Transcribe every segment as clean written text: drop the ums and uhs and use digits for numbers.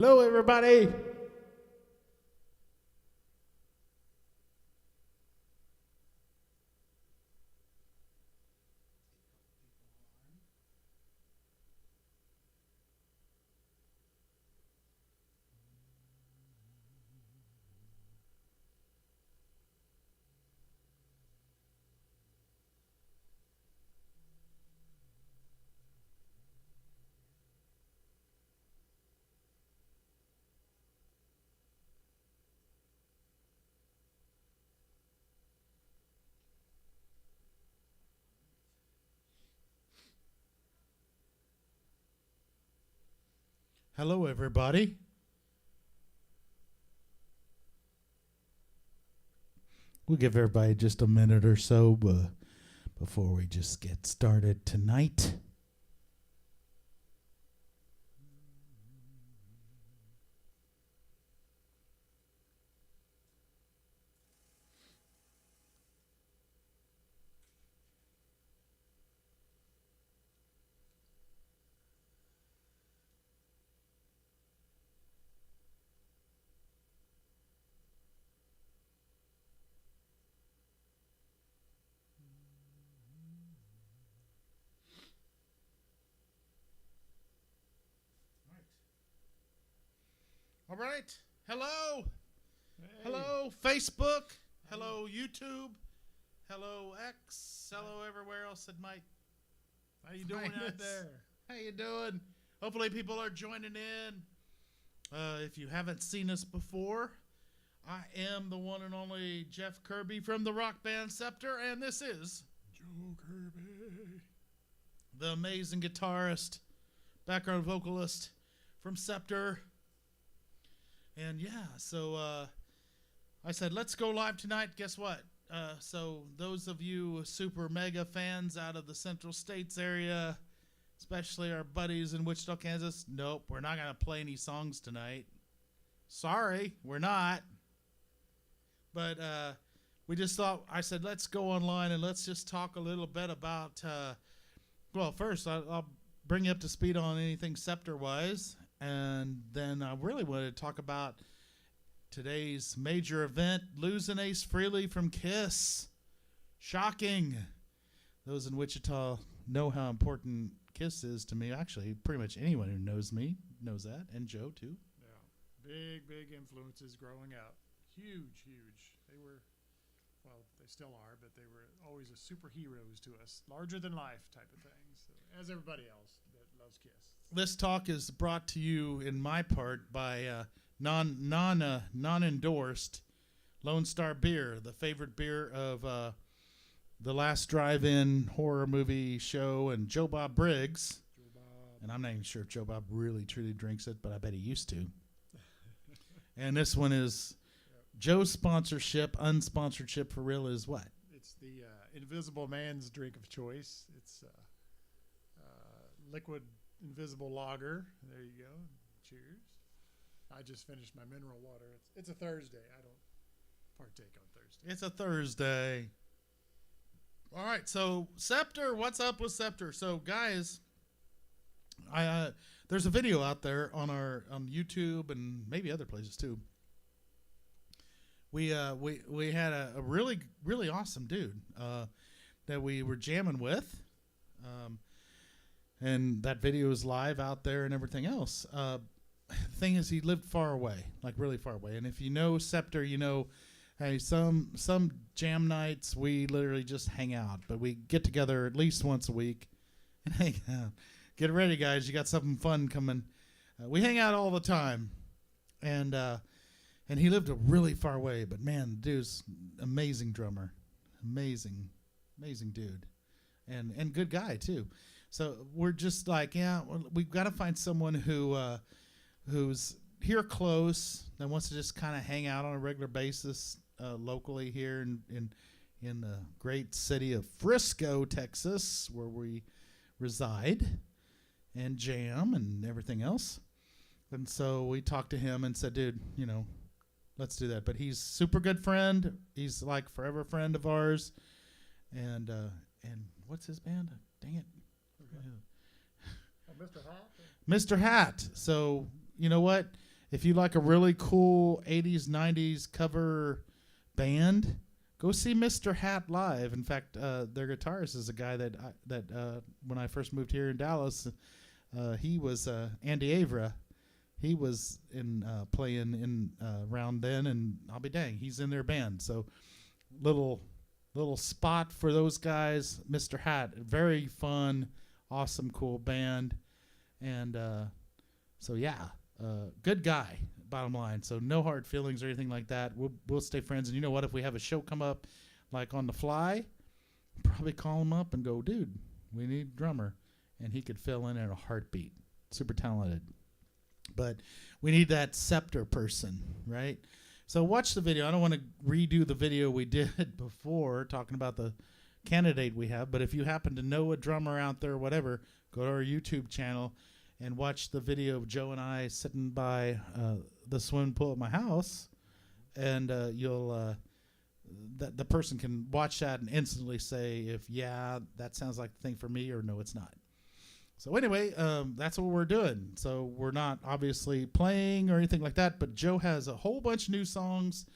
Hello, everybody. Hello, everybody. We'll give everybody just a minute or so before we just get started tonight. All right. Hello. Hey. Hello, Facebook. Hello, YouTube. Hello, X. Hello, everywhere else that might. How you doing out there? How you doing? Hopefully people are joining in. If you haven't seen us before, I am the one and only Jeff Kirby from the rock band Scepter, and this is Joe Kirby. the amazing guitarist, background vocalist from Scepter. And yeah, so I said, let's go live tonight. Guess what? So those of you super mega fans out of the Central States area, especially our buddies in Wichita, Kansas, nope, we're not going to play any songs tonight. Sorry, we're not. But we just thought, I said, let's go online and let's just talk a little bit about, well, first, I'll bring you up to speed on anything Scepter-wise. And then I really wanted to talk about today's major event, losing Ace Frehley from Kiss. Shocking. Those in Wichita know how important Kiss is to me. Actually, pretty much anyone who knows me knows that, and Joe too. Yeah, big influences growing up. Huge. They were, well, they still are, but they were always a superheroes to us, larger than life type of things. So, as everybody else that loves Kiss. This talk is brought to you in my part by non-endorsed Lone Star Beer, the favorite beer of the last drive-in horror movie show, and Joe Bob Briggs. Joe Bob. And I'm not even sure if Joe Bob really truly drinks it, but I bet he used to. And this one is Joe's sponsorship, unsponsorship for real is what? It's the Invisible Man's drink of choice. It's liquid invisible lager. There you go. Cheers. I just finished my mineral water. It's a Thursday. I don't partake on Thursday. It's a Thursday. All right, so Scepter, what's up with Scepter? So guys, there's a video out there on YouTube and maybe other places too. We had a really awesome dude that we were jamming with. And that video is live out there and everything else. The thing is, he lived far away, like really far away. And if you know Scepter, you know, hey, some jam nights we literally just hang out, but we get together at least once a week and hang out. Get ready, guys! You got something fun coming. We hang out all the time, and he lived a really far away. But man, the dude's amazing drummer, amazing dude, and good guy too. So we're just like, yeah, we've got to find someone who's here close that wants to just kind of hang out on a regular basis locally here in the great city of Frisco, Texas, where we reside and jam and everything else. And so we talked to him and said, dude, you know, let's do that. But he's super good friend. He's like forever friend of ours. And what's his band? Dang it. Mr. Hat? Mr. Hat. So, you know what? if you like a really cool 80s, 90s cover band, go see Mr. Hat live. In fact, their guitarist is a guy that when I first moved here in Dallas, he was Andy Avra. He was in playing in around then, and I'll be dang, he's in their band. So little spot for those guys. Mr. Hat, very fun, awesome, cool band, and so yeah, good guy. Bottom line. So no hard feelings or anything like that. We'll stay friends. And you know what? If we have a show come up, like on the fly, probably call him up and go, dude, we need a drummer, and he could fill in a heartbeat. Super talented. But we need that scepter person, right? So watch the video. I don't want to redo the video we did before talking about the candidate we have, but if you happen to know a drummer out there or whatever, go to our YouTube channel and watch the video of Joe and I sitting by the swimming pool at my house, and you'll the person can watch that and instantly say if, yeah, that sounds like the thing for me, or no, it's not. So anyway, that's what we're doing. So we're not obviously playing or anything like that, but Joe has a whole bunch of new songs.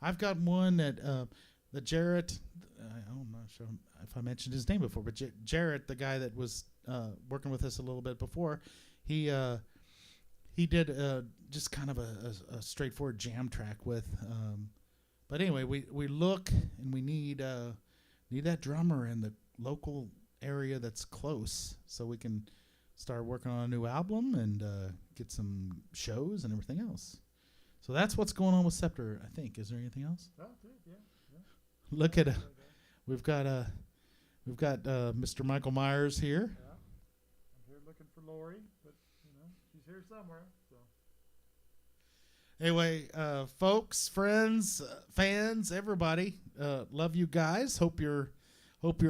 I've got one that Jarrett, I'm not sure if I mentioned his name before, but Jarrett, the guy that was working with us a little bit before, he did just kind of a straightforward jam track with. But anyway, we look and we need that drummer in the local area that's close, so we can start working on a new album and get some shows and everything else. So that's what's going on with Scepter, I think. Is there anything else? Oh, yeah. Look at we've got Mr. Michael Myers here. Yeah. I'm here looking for Lori, but she's here somewhere. So anyway, folks, friends, fans, everybody, love you guys. Hope you're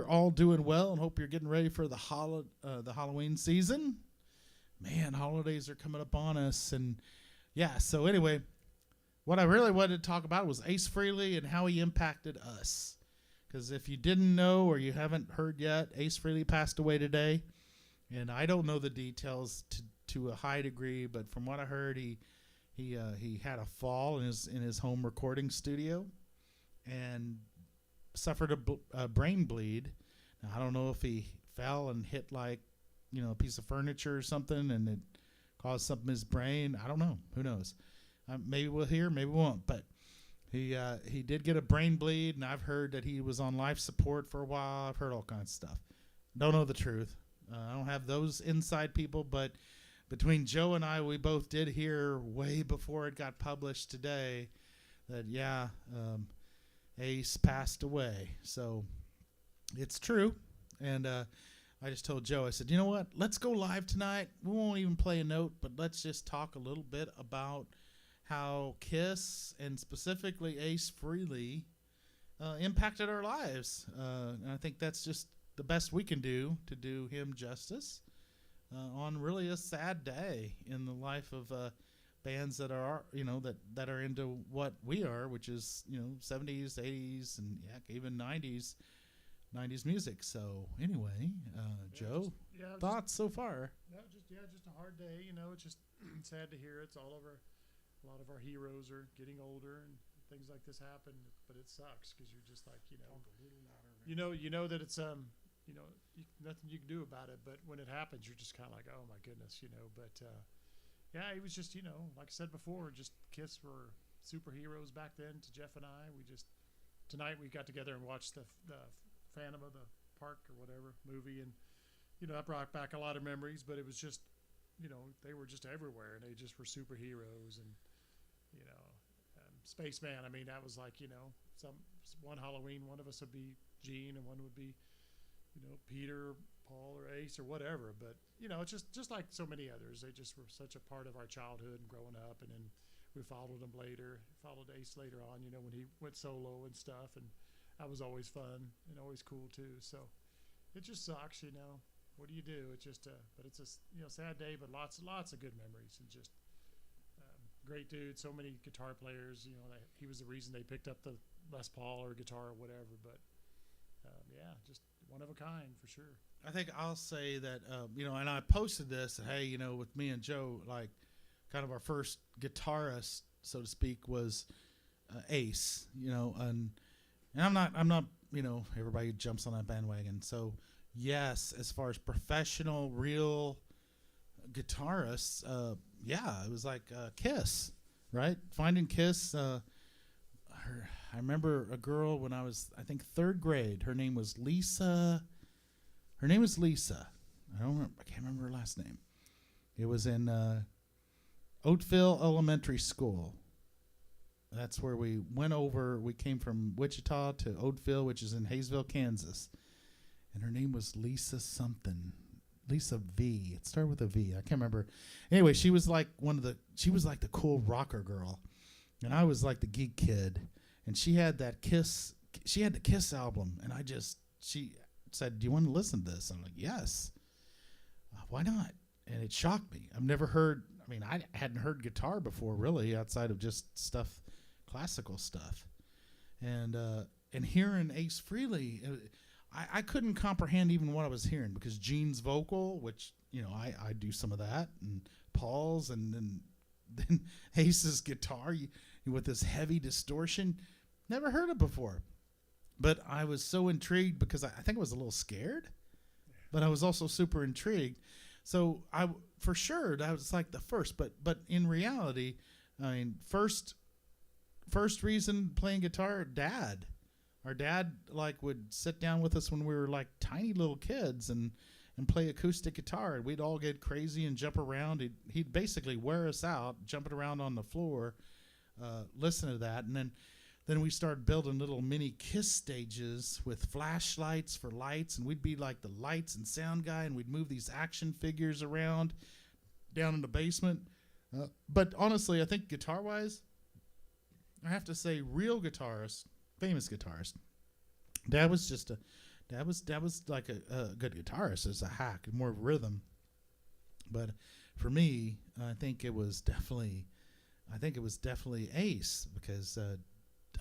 all doing well, and hope you're getting ready for the Halloween season. Man, holidays are coming up on us, and yeah. So anyway, what I really wanted to talk about was Ace Frehley and how he impacted us. Because if you didn't know or you haven't heard yet, Ace Frehley passed away today, and I don't know the details to a high degree, but from what I heard, he had a fall in his home recording studio, and suffered a brain bleed. Now, I don't know if he fell and hit a piece of furniture or something, and it caused something in his brain. I don't know. Who knows? Maybe we'll hear, maybe we won't. But he did get a brain bleed, and I've heard that he was on life support for a while. I've heard all kinds of stuff. Don't know the truth. I don't have those inside people, but between Joe and I, we both did hear way before it got published today that, Ace passed away. So it's true. And I just told Joe, I said, you know what? Let's go live tonight. We won't even play a note, but let's just talk a little bit about how Kiss, and specifically Ace Frehley, impacted our lives. And I think that's just the best we can do to do him justice on really a sad day in the life of bands that are that are into what we are, which is 70s, 80s, and even 90s music. So anyway, Joe, thoughts so far? Just a hard day. It's just sad to hear. It's all over. A lot of our heroes are getting older, and things like this happen. But it sucks because you're just like you know that it's nothing you can do about it. But when it happens, you're just kind of like, oh my goodness, But yeah, it was just, like I said before, just Kiss were superheroes back then to Jeff and I. Tonight we got together and watched the Phantom of the Park or whatever movie. And, that brought back a lot of memories, but it was just, they were just everywhere, and they just were superheroes. And, Spaceman, I mean, that was like, one Halloween, one of us would be Gene and one would be, Peter, Paul, or Ace or whatever. But it's just like so many others, they just were such a part of our childhood and growing up. And then we followed Ace later on, when he went solo and stuff, and that was always fun and always cool too. So it just sucks. What do you do? It's just but it's a sad day, but lots of good memories, and just great dude. So many guitar players, he was the reason they picked up the Les Paul or guitar or whatever. But just one of a kind for sure. I think I'll say that, and I posted this, hey, with me and Joe, like, kind of our first guitarist, so to speak, was Ace. And I'm not, everybody jumps on that bandwagon. So yes, as far as professional, real guitarists, it was like Kiss, right? Finding Kiss. I remember a girl when I was, I think, third grade. Her name was Lisa. I can't remember her last name. It was in Oatville Elementary School. That's where we went over. We came from Wichita to Oatville, which is in Hayesville, Kansas. And her name was Lisa something. Lisa V. It started with a V. I can't remember. Anyway, she was like the cool rocker girl. And I was like the geek kid. And she had that Kiss. She had the Kiss album. And she said, "Do you want to listen to this?" I'm like, "Yes." Why not? And it shocked me. I hadn't heard guitar before, really, outside of just classical stuff. And hearing Ace Frehley, I couldn't comprehend even what I was hearing, because Gene's vocal, which, I do some of that, and Paul's, and then Ace's guitar with this heavy distortion, never heard it before. But I was so intrigued because I think I was a little scared, but I was also super intrigued. So for sure, that was like the first, but in reality, first reason playing guitar, Dad. Our dad would sit down with us when we were like tiny little kids and play acoustic guitar. We'd all get crazy and jump around. He'd basically wear us out, jumping around on the floor, listen to that. And then we started building little mini Kiss stages with flashlights for lights, and we'd be like the lights and sound guy, and we'd move these action figures around down in the basement. But honestly, I think guitar-wise, I have to say, real guitarist, famous guitarist, Dad was like a good guitarist. It's a hack, more rhythm. But for me, I think it was definitely Ace, because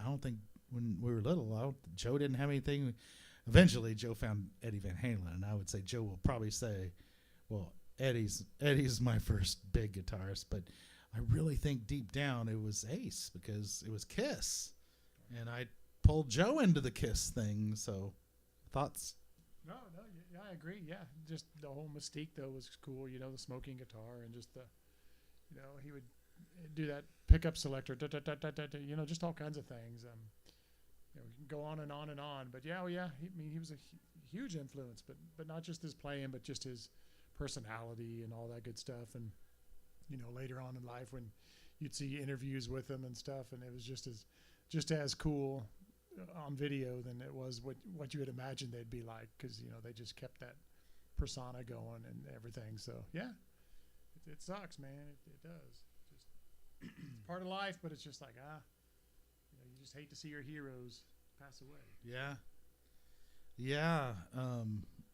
I don't think when we were little, Joe didn't have anything. Eventually, Joe found Eddie Van Halen, and I would say Joe will probably say, well, Eddie's my first big guitarist, but I really think deep down it was Ace, because it was Kiss, and I pulled Joe into the Kiss thing. So, thoughts? No, yeah, I agree. Yeah, just the whole mystique though was cool. The smoking guitar, and just he would do that pickup selector, just all kinds of things. We can go on and on and on. But yeah, he was a huge influence, but not just his playing, but just his personality and all that good stuff. And later on in life, when you'd see interviews with him and stuff, and it was just as cool on video than it was what you would imagine they'd be like, because they just kept that persona going and everything. So yeah, it sucks, man. It does. Just it's part of life, but it's just like you just hate to see your heroes pass away. Yeah.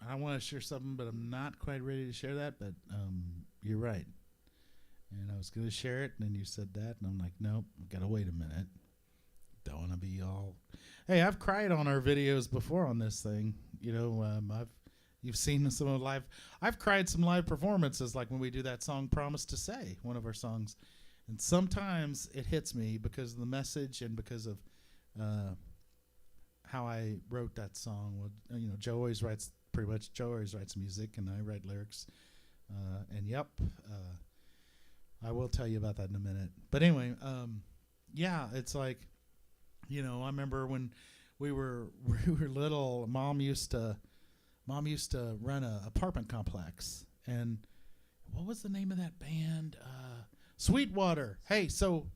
I want to share something, but I'm not quite ready to share that. But you're right. And I was going to share it, and then you said that, and I'm like, nope, I've got to wait a minute. Don't want to be all. Hey, I've cried on our videos before on this thing. You've seen some of live. I've cried some live performances, like when we do that song "Promise to Say," one of our songs, and sometimes it hits me because of the message and because of how I wrote that song. Well, Joe always writes music, and I write lyrics. I will tell you about that in a minute. But anyway, it's like, I remember when we were little, Mom used to run a apartment complex, and what was the name of that band? Sweetwater. Hey, so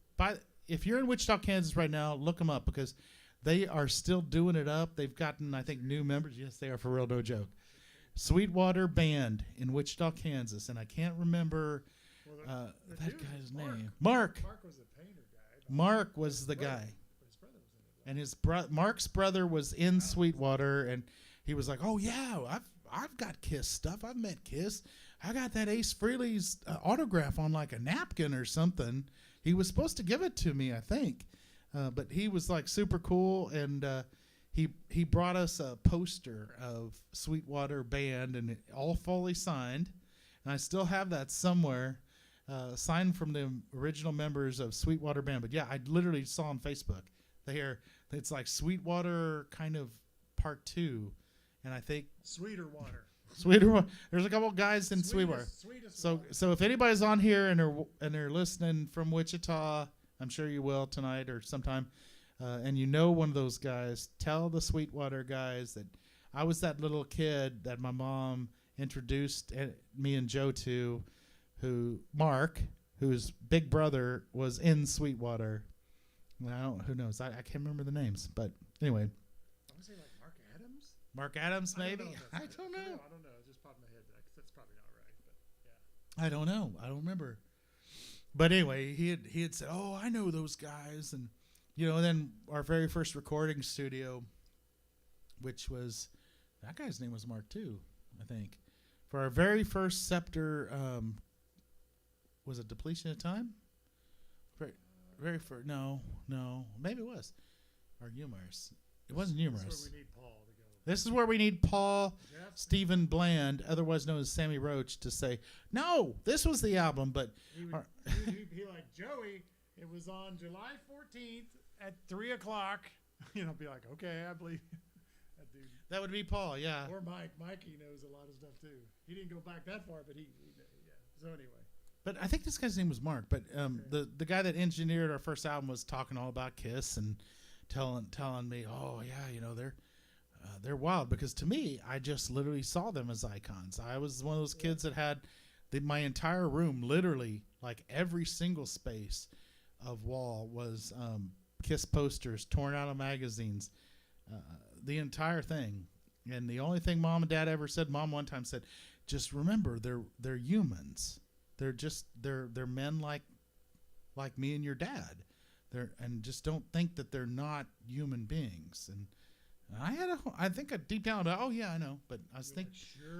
if you're in Wichita, Kansas right now, look them up, because they are still doing it up. They've gotten, I think, new members. Yes, they are, for real, no joke. Sweetwater Band in Wichita, Kansas, and I can't remember that guy's name. Mark. Mark was the painter guy. Mark was the guy. His brother was in it. And Mark's brother was in Sweetwater, and he was like, "Oh yeah, I've got Kiss stuff. I've met Kiss. I got that Ace Frehley's autograph on like a napkin or something." He was supposed to give it to me, I think, but he was like super cool, and he brought us a poster of Sweetwater Band, and all fully signed, and I still have that somewhere. signed from the original members of Sweetwater Band. But yeah, I literally saw on Facebook. It's like Sweetwater kind of part 2, and I think Sweeter water. Sweeter. There's a couple guys in Sweetwater. Sweetest So water. so if anybody's on here and they're listening from Wichita, I'm sure you will tonight or sometime, and you know one of those guys, tell the Sweetwater guys that I was that little kid that my mom introduced me and Joe to, Mark, whose big brother was in Sweetwater. Who knows? I can't remember the names, but anyway. I would say like Mark Adams. Mark Adams, maybe. I don't know. I don't know. It just popped in my head. That's probably not right, but yeah. I don't know. I don't remember. But anyway, he had said, "Oh, I know those guys," and then our very first recording studio, which was that guy's name was Mark too, I think. For our very first Scepter, was it Depletion of Time? Very first, no, maybe it was, or Humorous. It wasn't Humorous. This is where we need Paul to go. This is where we need Paul Jeff? Stephen Bland, otherwise known as Sammy Roach, to say, no, this was the album, but He would be like, Joey, it was on July 14th at 3 o'clock. Be like, okay, I believe that dude. that would be Paul, yeah. Or Mike. Mikey knows a lot of stuff too. He didn't go back that far, but he yeah. So anyway. But I think this guy's name was Mark. But the guy that engineered our first album was talking all about Kiss and telling me, oh yeah, they're wild, because to me, I just literally saw them as icons. I was one of those kids that had my entire room, literally like every single space of wall was Kiss posters torn out of magazines, the entire thing. And the only thing Mom and Dad ever said, Mom one time said, just remember they're humans. They're men like me and your dad. And just don't think that they're not human beings. And I think deep down, oh yeah, I know, but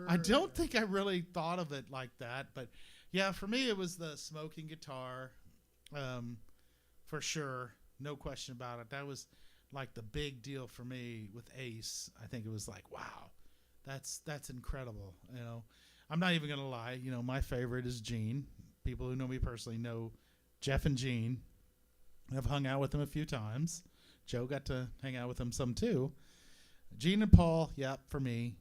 I don't think I really thought of it like that. But yeah, for me it was the smoking guitar, for sure, no question about it. That was like the big deal for me with Ace. I think it was like, wow, that's incredible. I'm not even gonna lie. My favorite is Gene. People who know me personally know Jeff and Gene. I've hung out with them a few times. Joe got to hang out with them some too. Gene and Paul, yeah, for me.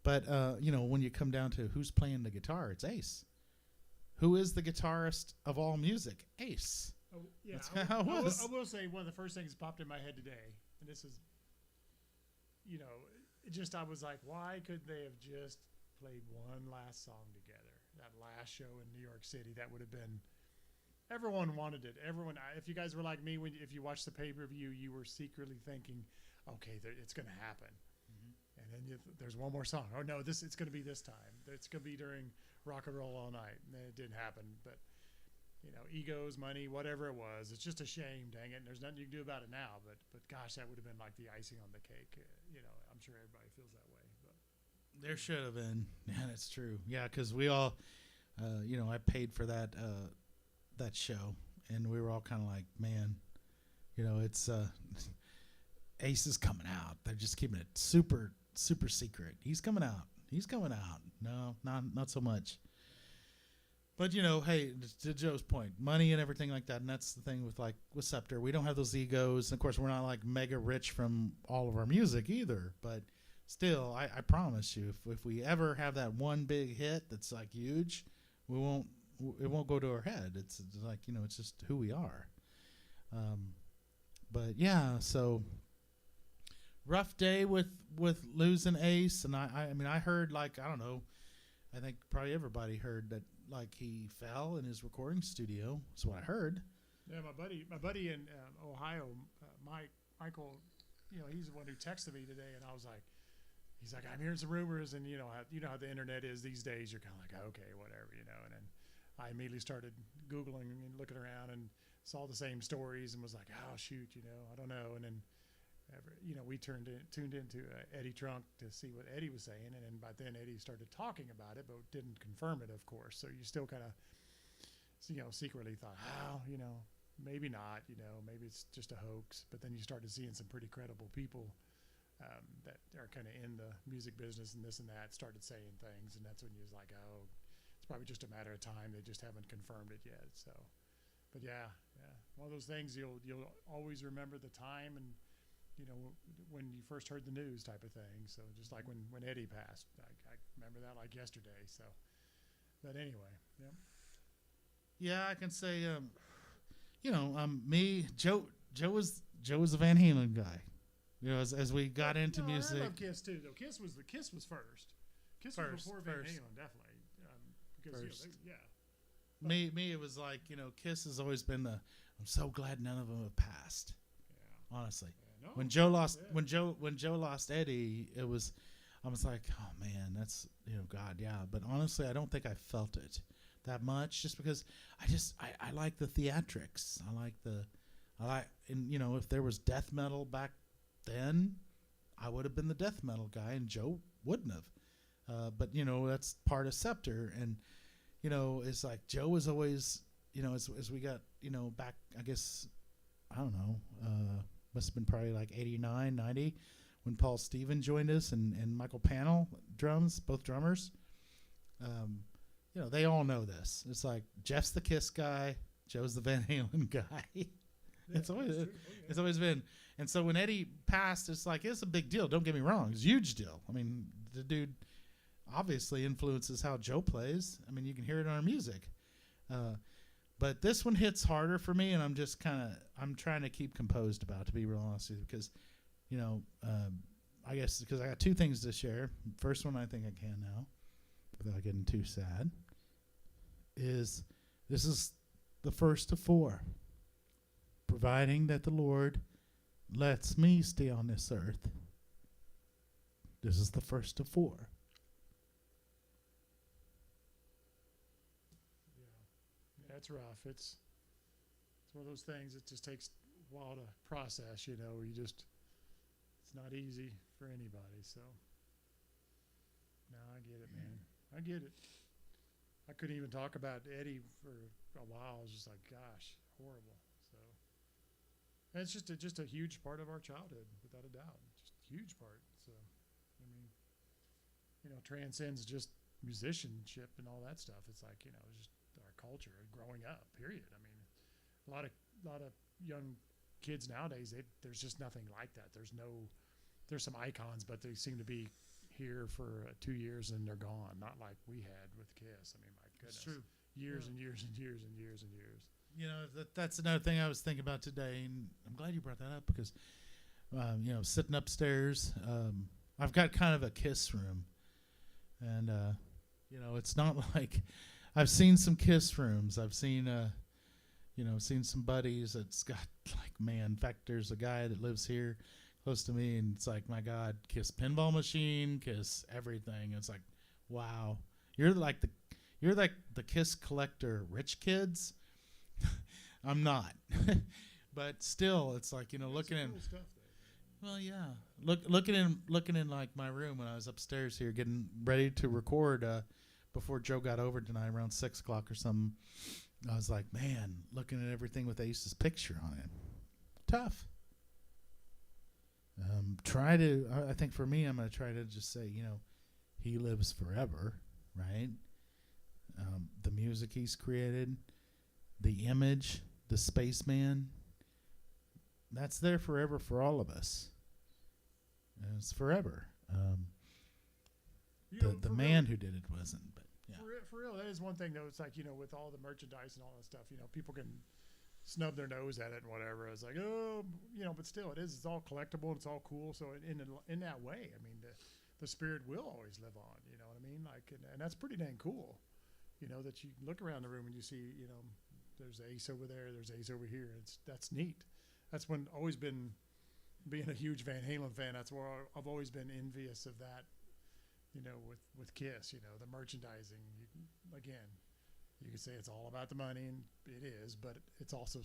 But when you come down to who's playing the guitar, it's Ace. Who is the guitarist of all music? Ace. Oh, yeah, That's how it was. I will say one of the first things that popped in my head today, and this is, I was like, why could they have just played one last song together? That last show in New York City, that would have been. Everyone wanted it. If you guys were like me, if you watched the pay-per-view, you were secretly thinking, okay, it's going to happen. Mm-hmm. And then there's one more song. Oh, no, it's going to be this time. It's going to be during Rock and Roll All Night. And it didn't happen. But, egos, money, whatever it was, it's just a shame, dang it. And there's nothing you can do about it now. But gosh, that would have been like the icing on the cake. I'm sure everybody feels that way. But there should have been. Yeah, that's true. Yeah, because we all, I paid for that show, and we were all kind of like, man, it's Ace is coming out. They're just keeping it super secret. He's coming out. No, not so much. But hey, to Joe's point, money and everything like that, and that's the thing with Scepter. We don't have those egos, and of course we're not like mega rich from all of our music either, but still, I promise you, if we ever have that one big hit that's like huge, it won't go to our head. It's like, it's just who we are. But yeah, so rough day with losing Ace. And I heard, like, I don't know, I think probably everybody heard that, like, he fell in his recording studio. That's what I heard. Yeah, my buddy in Ohio, Michael, he's the one who texted me today, and I was like, he's like, I'm hearing some rumors, and you know how the internet is these days. You're kind of like, okay, whatever, and then I immediately started Googling and looking around and saw the same stories and was like, oh shoot, I don't know. And then, we tuned into Eddie Trunk to see what Eddie was saying, and then by then Eddie started talking about it, but didn't confirm it, of course. So you still kind of, secretly thought, maybe not, maybe it's just a hoax. But then you started seeing some pretty credible people that are kind of in the music business and this and that started saying things, and that's when you was like, oh, it's probably just a matter of time. They just haven't confirmed it yet. So, but yeah, one of those things you'll always remember the time and when you first heard the news type of thing. So just like when Eddie passed, I remember that like yesterday. So, but anyway, yeah. Yeah, I can say, me, Joe was a Van Halen guy. As we got into music. I love Kiss too. Though Kiss was first. Kiss was before Van Halen, definitely. Because first. Me, it was like Kiss has always been the. I'm so glad none of them have passed. Yeah. Honestly, no, when Joe lost Eddie, I was like, oh man, that's God, yeah. But honestly, I don't think I felt it that much, just because I like the theatrics. And if there was death metal back then, I would have been the death metal guy, and Joe wouldn't have. But that's part of Scepter, and it's like Joe was always, as we got back, I guess, I don't know, must have been probably like 89, 90, when Paul Steven joined us, and Michael Pannell drums, both drummers. They all know this. It's like Jeff's the Kiss guy, Joe's the Van Halen guy. It's always been. And so when Eddie passed, it's a big deal. Don't get me wrong. It's a huge deal. I mean, the dude obviously influences how Joe plays. I mean, you can hear it in our music. But this one hits harder for me, and I'm just I'm trying to keep composed about it, to be real honest with you, because, I guess because I got two things to share. First one I think I can now, without getting too sad, is this is the first of 4. Providing that the Lord lets me stay on this earth. This is the first of 4. Yeah, it's rough. It's one of those things. It just takes a while to process. It's not easy for anybody. So, no, I get it, man. I get it. I couldn't even talk about Eddie for a while. I was just like, gosh, horrible. So. And it's just a huge part of our childhood, without a doubt. Just a huge part. So, I mean, transcends just musicianship and all that stuff. It's like, just our culture growing up, period. I mean, a lot of young kids nowadays, there's just nothing like that. There's some icons, but they seem to be here for 2 years and they're gone. Not like we had with Kiss. I mean, my goodness. It's true. Years and years and years and years and years. That's another thing I was thinking about today, and I'm glad you brought that up because, sitting upstairs, I've got kind of a Kiss room, and it's not like I've seen some Kiss rooms. I've seen, seen some buddies that's got in fact, there's a guy that lives here close to me, and it's like, my God, Kiss pinball machine, Kiss everything. It's like, wow, you're like the Kiss collector rich kids. I'm not, but still, it's like looking in. Cool stuff, well, yeah, looking in like my room when I was upstairs here, getting ready to record before Joe got over tonight around 6 o'clock or something. I was like, man, looking at everything with Ace's picture on it, tough. I think for me, I'm gonna try to just say, he lives forever, right? The music he's created. The image, the spaceman, that's there forever for all of us. And it's forever. The man who did it wasn't, but yeah. For real, that is one thing though. It's like, with all the merchandise and all that stuff, people can snub their nose at it and whatever. It's like, oh, but still it's all collectible and it's all cool. So in that way, I mean, the spirit will always live on, you know what I mean? Like, and that's pretty dang cool, that you look around the room and you see, there's Ace over there, there's Ace over here. That's neat. That's always been being a huge Van Halen fan. That's where I've always been envious of that, with Kiss, the merchandising. You could say it's all about the money, and it is, but it's also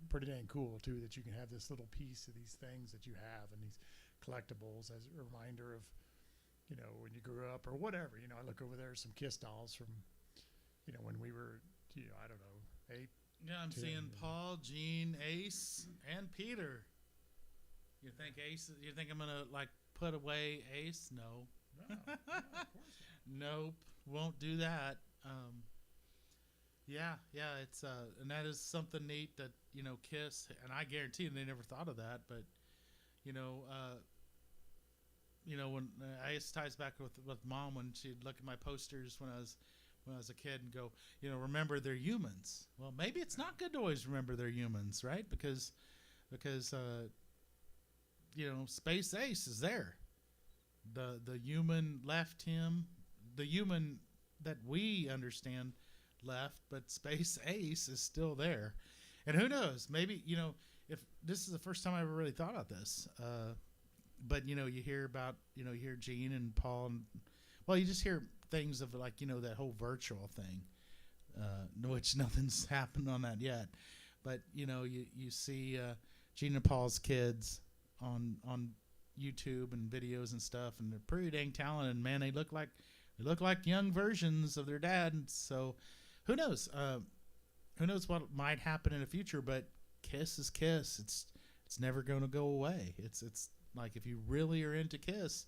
pretty dang cool too that you can have this little piece of these things that you have and these collectibles as a reminder of, when you grew up or whatever. I look over there, some Kiss dolls from, when we were, I don't know, 8. Yeah, I'm 10, seeing Paul, Gene, Ace, and Peter. You think Ace? You think I'm gonna put away Ace? No. No, of course not. Nope, won't do that. Yeah, it's and that is something neat that Kiss, and I guarantee they never thought of that, but you know, uh, when I guess ties back with mom when she'd look at my posters when I was a kid and go, remember they're humans. Well, maybe it's not good to always remember they're humans, right? Because Space Ace is there. The human left him. The human that we understand left, but Space Ace is still there. And who knows? Maybe if this is the first time I ever really thought about this. But you hear about you hear Gene and Paul, and well, you just hear things of like that whole virtual thing, which nothing's happened on that yet. But you see Gene and Paul's kids on YouTube and videos and stuff, and they're pretty dang talented. And man, they look like young versions of their dad. So who knows? Who knows what might happen in the future? But Kiss is Kiss. It's never going to go away. It's like if you really are into Kiss,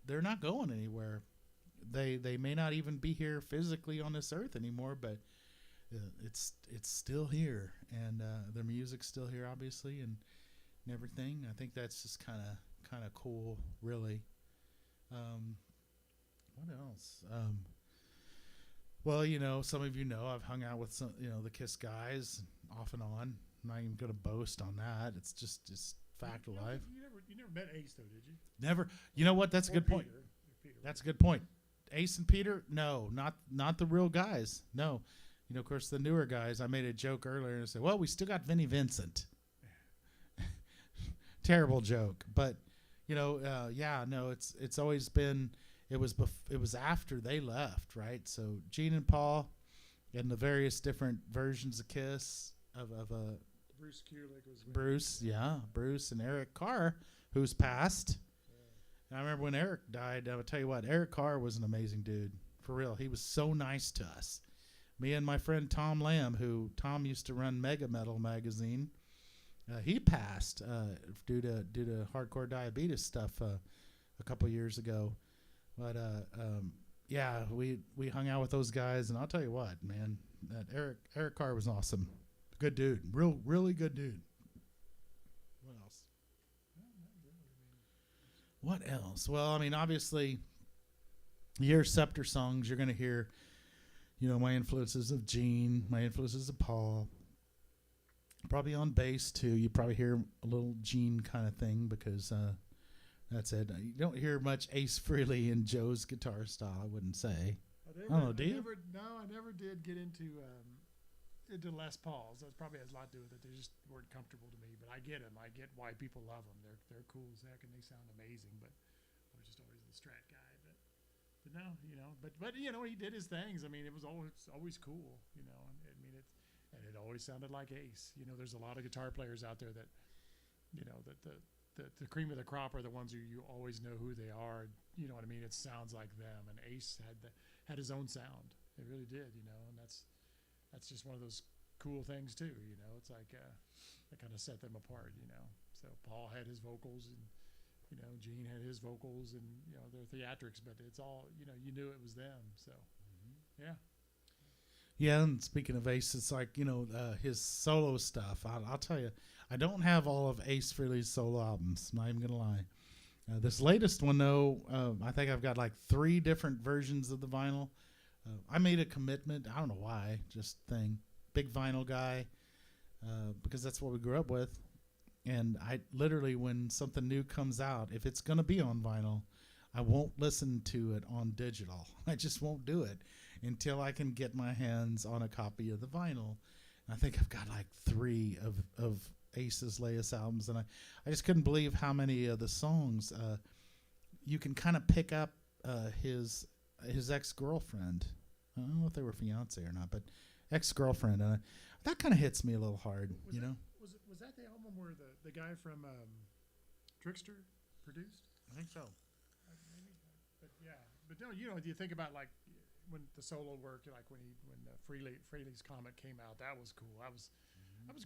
they're not going anywhere. They may not even be here physically on this earth anymore, but it's still here, and their music's still here, obviously, and everything. I think that's just kind of cool, really. What else? Well, some of I've hung out with some, the Kiss guys off and on. I'm not even going to boast on that. It's just fact of life. You never met Ace though, did you? Never. You know what? That's a good point. Peter. That's a good point. Ace and Peter, no, not the real guys. No, of course, the newer guys. I made a joke earlier and said, "Well, we still got Vinnie Vincent." Terrible joke, but yeah, no, it's always been. It was after they left, right? So Gene and Paul, and the various different versions of Kiss of Bruce Kulick was Bruce and Eric Carr, who's passed. And I remember when Eric died. I would tell you what, Eric Carr was an amazing dude, for real. He was so nice to us. Me and my friend Tom Lamb, who Tom used to run Mega Metal magazine, he passed due to hardcore diabetes stuff a couple years ago. But yeah, we hung out with those guys, and I'll tell you what, man, that Eric Carr was awesome. Good dude, really good dude. What else? What else? Well, I mean, obviously, you hear Scepter songs, you're going to hear, my influences of Gene, my influences of Paul. Probably on bass, too. You probably hear a little Gene kind of thing because that's it. You don't hear much Ace Frehley and Joe's guitar style, I wouldn't say. I don't know, do you? I never did get into Les Pauls. That probably has a lot to do with it. They just weren't comfortable to me, but I get them. I get why people love them. They're cool as heck and they sound amazing. But I was just always the Strat guy. But no, but he did his things. I mean, it was always cool. And it always sounded like Ace. There's a lot of guitar players out there that, that the cream of the crop are the ones who you always know who they are. You know what I mean? It sounds like them. And Ace had his own sound. It really did. And that's just one of those cool things too. It's like that kind of set them apart. So Paul had his vocals and Gene had his vocals and their theatrics, but it's all you knew it was them. So yeah. Yeah, and speaking of Ace, it's like his solo stuff. I'll tell you, I don't have all of Ace Frehley's solo albums. I'm not even gonna lie. This latest one though, I think I've got like 3 different versions of the vinyl. I made a commitment. I don't know why, just thing. Big vinyl guy, because that's what we grew up with. And I literally, when something new comes out, if it's going to be on vinyl, I won't listen to it on digital. I just won't do it until I can get my hands on a copy of the vinyl. And I think I've got like 3 of Ace's latest albums. And I just couldn't believe how many of the songs you can kind of pick up his ex-girlfriend. I don't know if they were fiance or not, but ex-girlfriend. And that kind of hits me a little hard, Was that the album where the guy from Trickster produced? I think so. Maybe, but yeah. But no, you think about like when the solo work, like when Frehley's Comet came out, that was cool. That was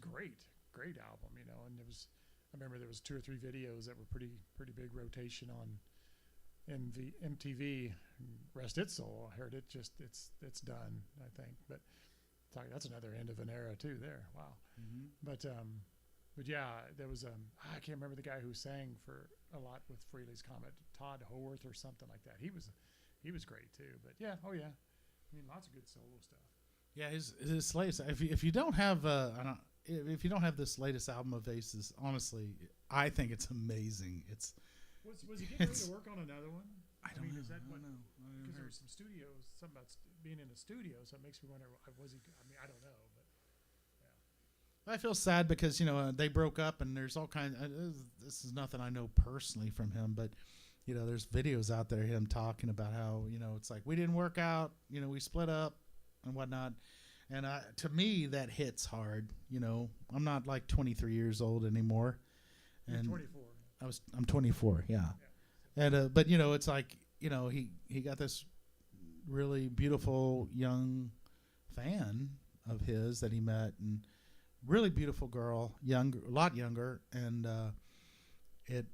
great album, And I remember there was 2 or 3 videos that were pretty big rotation on MTV. Rest its soul. I heard it's done, I think. But That's another end of an era too. There, wow. Mm-hmm. But yeah, there was I can't remember the guy who sang for a lot with Frehley's Comet, Todd Howarth or something like that. He was great too. But yeah, oh yeah, I mean lots of good solo stuff. Yeah, his latest. If you don't have if you don't have this latest album of Ace's, honestly, I think it's amazing. It's was he getting ready to work on another one? I don't know. Is that I what? don't know. Because there were some studios, something about being in a studio, so it makes me wonder. Was he? I mean, I don't know, but I feel sad because they broke up, and there's all kinds. This is nothing I know personally from him, but there's videos out there of him talking about how it's like we didn't work out, we split up and whatnot, and to me that hits hard. I'm not like 23 years old anymore, and you're 24. I'm 24, yeah. And but it's like he got this really beautiful young fan of his that he met, and really beautiful girl, a lot younger, and it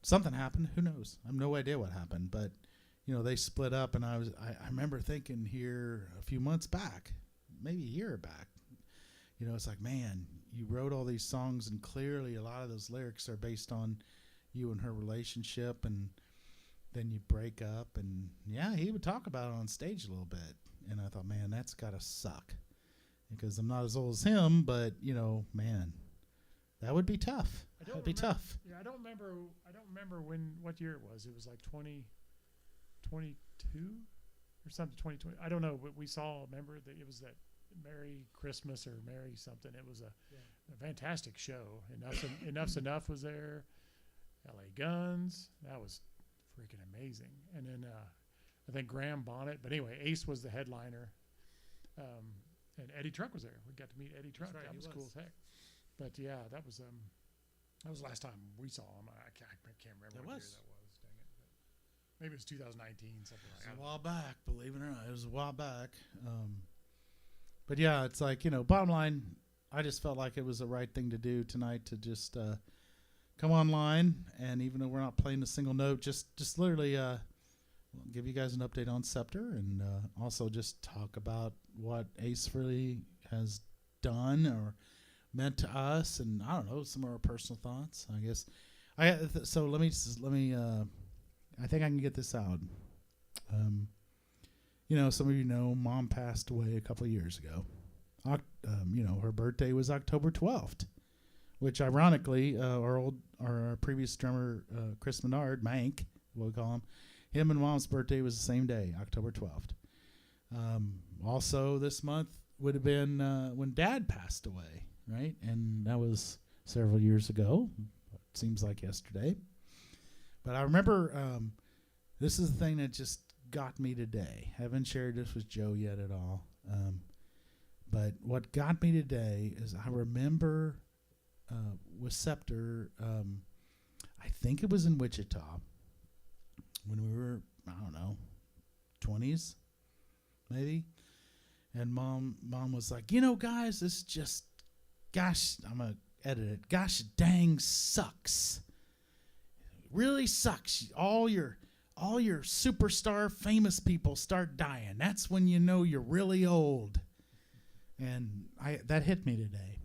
something happened. Who knows? I have no idea what happened, but they split up, and I remember thinking here a few months back, maybe a year back, it's like, man, you wrote all these songs, and clearly a lot of those lyrics are based on you and her relationship, and then you break up, and yeah, he would talk about it on stage a little bit, and I thought, man, that's gotta suck, because I'm not as old as him, but man, that would be tough. That would be tough. Yeah, I don't remember what year it was. It was like 2022 or something. 2020. I don't know, but we saw. Remember that it was that Merry Christmas or Merry something. It was a fantastic show. Enough's Enough was there. L.A. Guns. That was freaking amazing. And then I think Graham Bonnet. But anyway, Ace was the headliner. And Eddie Truck was there. We got to meet Eddie Truck. Right, that was cool as heck. But yeah, that was the last time we saw him. I can't remember what year that was. Dang it. But maybe it was 2019, something like that. It was a while back, believe it or not. It was a while back. But yeah, it's like, bottom line, I just felt like it was the right thing to do tonight to just come online, and even though we're not playing a single note, just literally give you guys an update on Scepter, and also just talk about what Ace Frehley has done or meant to us, and I don't know, some of our personal thoughts, I guess. So let me I think I can get this out. Some of you know Mom passed away a couple of years ago. Her birthday was October 12th, which ironically, our previous drummer, Chris Menard, Mank, we'll call him and Mom's birthday was the same day, October 12th. Also this month would have been when Dad passed away, right? And that was several years ago. It seems like yesterday. But I remember this is the thing that just got me today. Haven't shared this with Joe yet at all. But what got me today is I remember with Scepter, I think it was in Wichita when we were, I don't know, 20s maybe. And mom was like, guys, this just, gosh, I'm going to edit it. Gosh dang sucks. It really sucks. All your superstar famous people start dying. That's when you know you're really old. And that hit me today.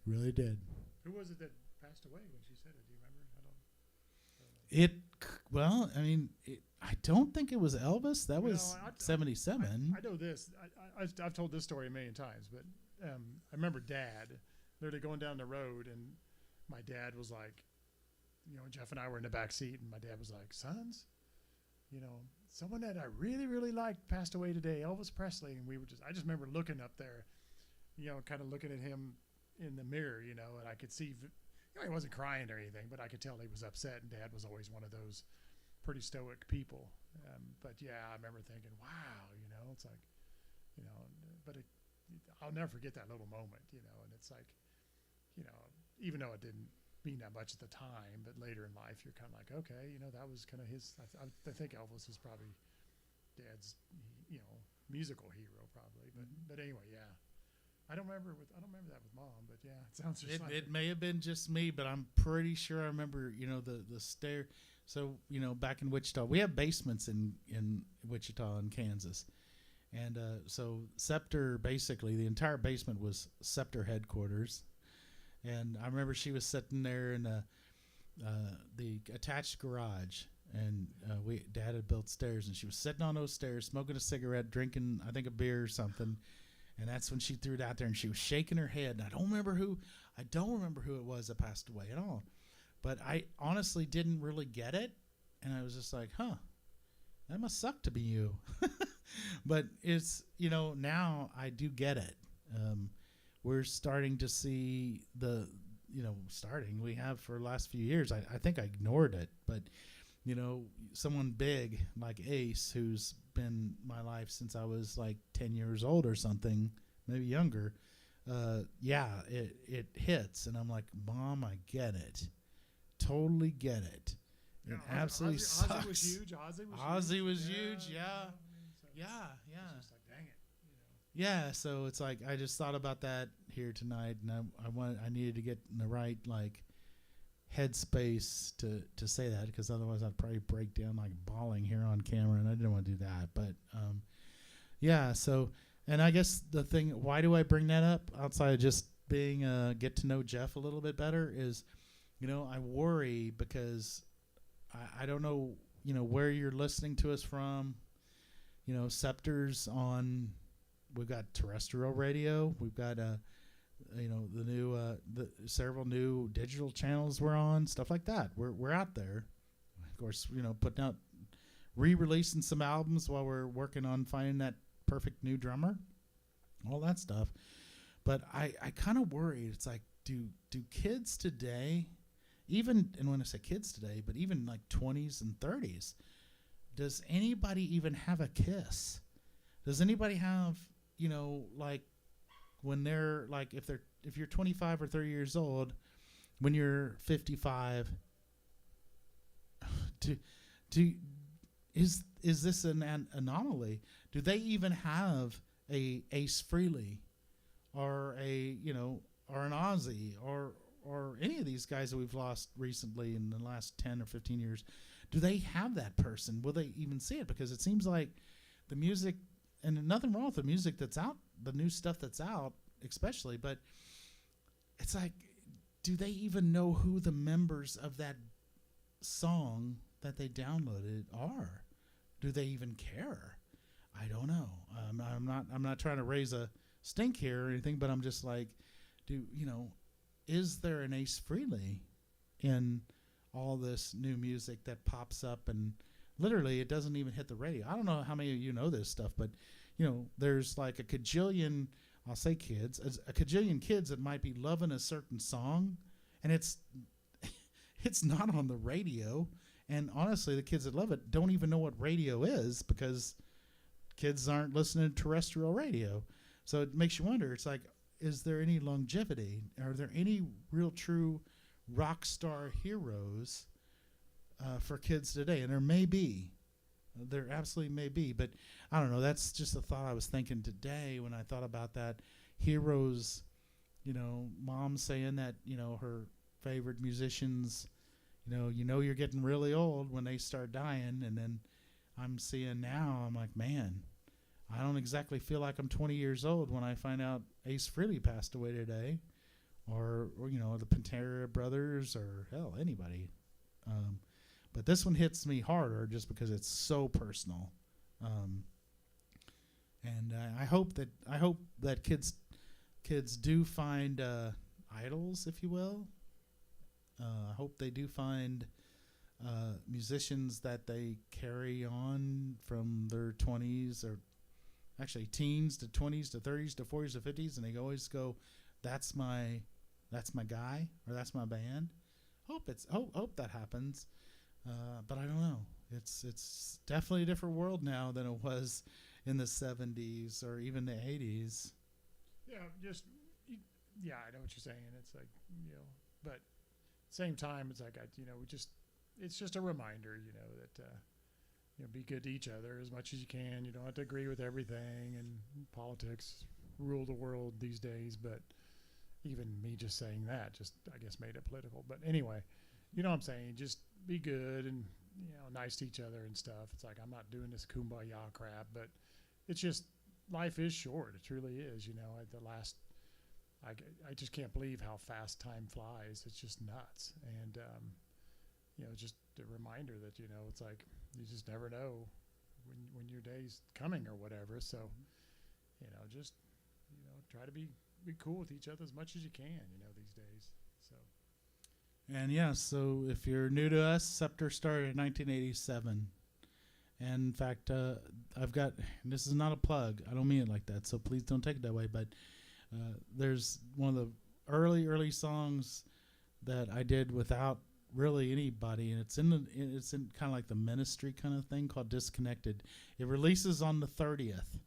Really did. Who was it that passed away when she said it? Do you remember? I I don't think it was Elvis. That was 77. I know this. I've told this story a million times, but I remember Dad literally going down the road, and my dad was like, Jeff and I were in the back seat, and my dad was like, sons, someone that I really, really liked passed away today, Elvis Presley. And I just remember looking up there, kind of looking at him in the mirror, and I could see, he wasn't crying or anything, but I could tell he was upset. And Dad was always one of those pretty stoic people. But yeah, I remember thinking, wow, it's like, but I'll never forget that little moment, and it's like, even though it didn't mean that much at the time, but later in life, you're kind of like, okay, that was kind of his, I think Elvis is probably Dad's, musical hero probably, but anyway, yeah. I don't remember that with Mom, but yeah, it sounds just like it may have been just me, but I'm pretty sure I remember, the stair. So, back in Wichita, we have basements in Wichita and Kansas. And so Scepter, basically, the entire basement was Scepter headquarters. And I remember she was sitting there in the attached garage, and Dad had built stairs, and she was sitting on those stairs, smoking a cigarette, drinking, I think, a beer or something. And that's when she threw it out there, and she was shaking her head. And I don't remember who it was that passed away at all. But I honestly didn't really get it, and I was just like, huh, that must suck to be you. But it's, now I do get it. We're starting to see we have for the last few years. I think I ignored it, but someone big like Ace, who's been my life since I was like 10 years old or something, maybe younger. It hits, and I'm like, Mom, I get it. Totally get it. It absolutely sucks. Ozzy was huge. Ozzy was huge. Yeah. It's just like, dang it. Yeah, so it's like I just thought about that here tonight, and I needed to get in the right headspace to say that, because otherwise I'd probably break down like bawling here on camera, and I didn't want to do that. But so, and I guess the thing, why do I bring that up outside of just being get to know Jeff a little bit better is, I worry because I don't know, where you're listening to us from. Scepter's on. We've got terrestrial radio. We've got the several new digital channels we're on, stuff like that. We're out there, of course. Putting out, re-releasing some albums while we're working on finding that perfect new drummer, all that stuff. But I kind of worry. It's like, do kids today, and when I say kids today, but even like 20s and 30s, does anybody even have a Kiss? Does anybody have, like when they're like, if you're 25 or 30 years old, when you're 55, is this an anomaly? Do they even have a Ace Frehley or or an Ozzy or any of these guys that we've lost recently in the last 10 or 15 years? Do they have that person? Will they even see it? Because it seems like the music, and nothing wrong with the music that's out, the new stuff that's out especially, but it's like, do they even know who the members of that song that they downloaded are? Do they even care? I don't know. I'm not trying to raise a stink here or anything, but I'm just like, is there an Ace Frehley in all this new music that pops up, and literally it doesn't even hit the radio? I don't know how many of you know this stuff, but there's like a cajillion, I'll say kids, a cajillion kids that might be loving a certain song, and it's not on the radio. And honestly, the kids that love it don't even know what radio is, because kids aren't listening to terrestrial radio. So it makes you wonder. It's like, is there any longevity? Are there any real true rock star heroes for kids today? And there may be. There absolutely may be. But I don't know. That's just a thought I was thinking today when I thought about that. Heroes, Mom saying that, her favorite musicians, you're getting really old when they start dying. And then I'm seeing now, I'm like, man, I don't exactly feel like I'm 20 years old when I find out Ace Frehley passed away today, or the Pantera brothers, or hell, anybody. But this one hits me harder just because it's so personal. And I hope that kids do find idols, if you will. I hope they do find musicians that they carry on from their 20s, or actually teens to 20s to 30s to 40s to 50s, and they always go, that's my guy, or that's my band. Hope that happens. But I don't know. It's definitely a different world now than it was in the 70s or even the 80s. Yeah, I know what you're saying. It's like, but same time, it's like, it's just a reminder, that, be good to each other as much as you can. You don't have to agree with everything, and politics rule the world these days. But even me just saying that I guess made it political. But anyway, you know what I'm saying? Just be good and, nice to each other and stuff. It's like, I'm not doing this kumbaya crap, but it's just, life is short. It truly is. I just can't believe how fast time flies. It's just nuts. And just a reminder that it's like you just never know when your day's coming or whatever. So just try to be cool with each other as much as you can. These days. So. And yeah, so if you're new to us, Scepter started in 1987. And in fact, I've got, this is not a plug. I don't mean it like that, so please don't take it that way. But there's one of the early songs that I did without really anybody, and it's in kind of like the ministry kind of thing called Disconnected. It releases on the 30th,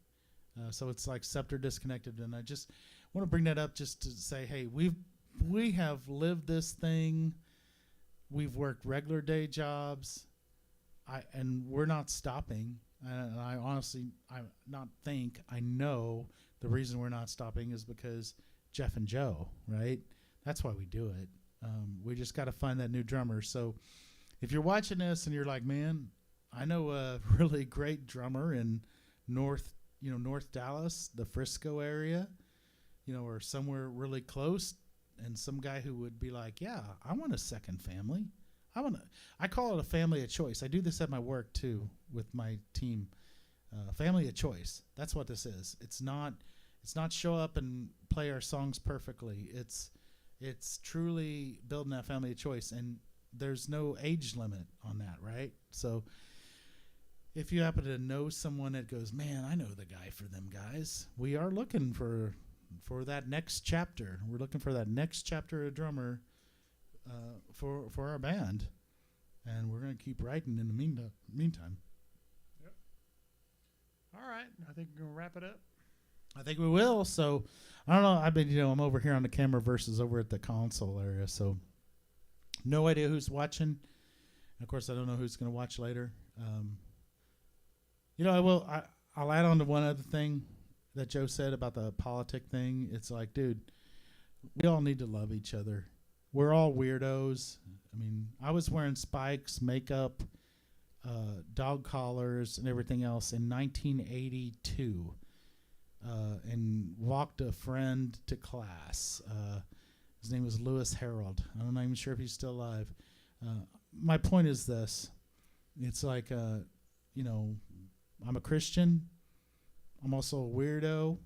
so it's like Scepter Disconnected. And I just want to bring that up just to say, hey, we have lived this thing. We've worked regular day jobs. And we're not stopping. And I honestly, I know the reason we're not stopping is because Jeff and Joe, right? That's why we do it. We just got to find that new drummer. So if you're watching this and you're like, man, I know a really great drummer in North Dallas, the Frisco area, or somewhere really close, and some guy who would be like, yeah, I want a second family. I call it a family of choice. I do this at my work too with my team. Family of choice. That's what this is. It's not show up and play our songs perfectly. It's truly building that family of choice, and there's no age limit on that, right? So if you happen to know someone that goes, man, I know the guy for them guys. We are looking for that next chapter. We're looking for that next chapter of drummer. For our band, and we're going to keep writing in the meantime. Yep. All right, I think we're going to wrap it up. I think we will. So I don't know. I've been, I'm over here on the camera versus over at the console area, so no idea who's watching. And of course, I don't know who's going to watch later. I'll add on to one other thing that Joe said about the politic thing. It's like, dude, we all need to love each other. We're all weirdos. I mean, I was wearing spikes, makeup, dog collars, and everything else in 1982, and walked a friend to class. His name was Lewis Harold. I'm not even sure if he's still alive. My point is this. It's like, I'm a Christian. I'm also a weirdo.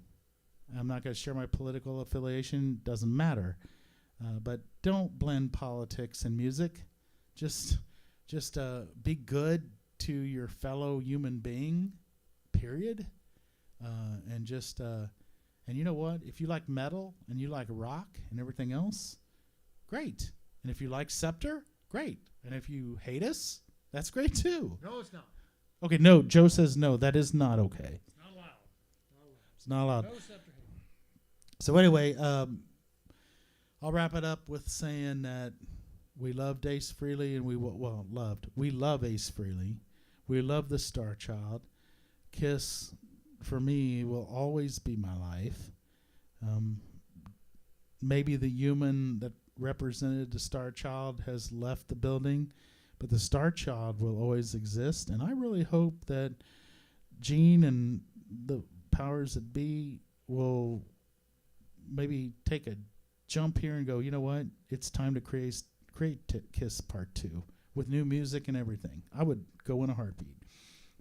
I'm not going to share my political affiliation. Doesn't matter. But don't blend politics and music. Just be good to your fellow human being, period. And you know what? If you like metal and you like rock and everything else, great. And if you like Scepter, great. And if you hate us, that's great too. No, it's not. Okay, no. Joe says no. That is not okay. It's not allowed. It's not allowed. No Scepter hate. So anyway, I'll wrap it up with saying that we loved Ace Frehley, and we love Ace Frehley. We love the Star Child. Kiss, for me, will always be my life. Maybe the human that represented the Star Child has left the building, but the Star Child will always exist, and I really hope that Gene and the powers that be will maybe take a jump here and go, you know what? It's time to create Kiss Part 2 with new music and everything. I would go in a heartbeat.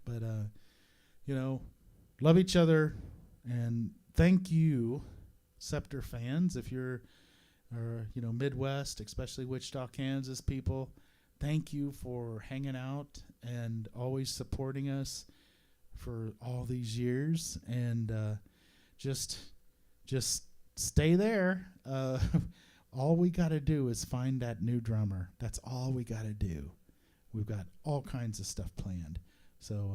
But, love each other. And thank you, Scepter fans. If you're, Midwest, especially Wichita, Kansas people, thank you for hanging out and always supporting us for all these years. And just stay there. All we got to do is find that new drummer. That's all we got to do. We've got all kinds of stuff planned. So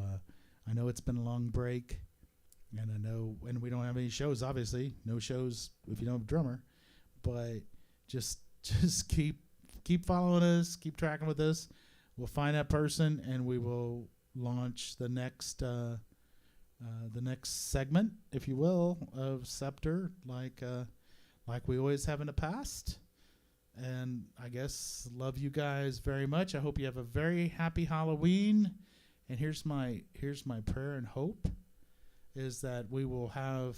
I know it's been a long break, and I know when we don't have any shows, obviously. No shows if you don't have a drummer. But just keep following us, keep tracking with us. We'll find that person, and we will launch the next segment, if you will, of Scepter, like we always have in the past. And I guess love you guys very much. I hope you have a very happy Halloween. And here's my prayer and hope is that we will have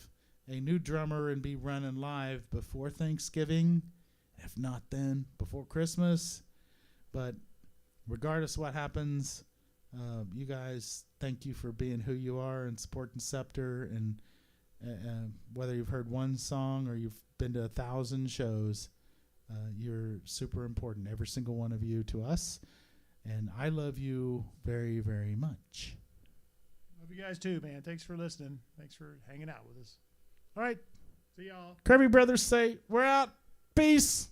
a new drummer and be running live before Thanksgiving, if not then, before Christmas. But regardless of what happens, you guys, thank you for being who you are and supporting Scepter. And whether you've heard one song or you've been to 1,000 shows, you're super important, every single one of you, to us. And I love you very, very much. Love you guys too, man. Thanks for listening. Thanks for hanging out with us. All right. See y'all. Kirby Brothers say, we're out. Peace.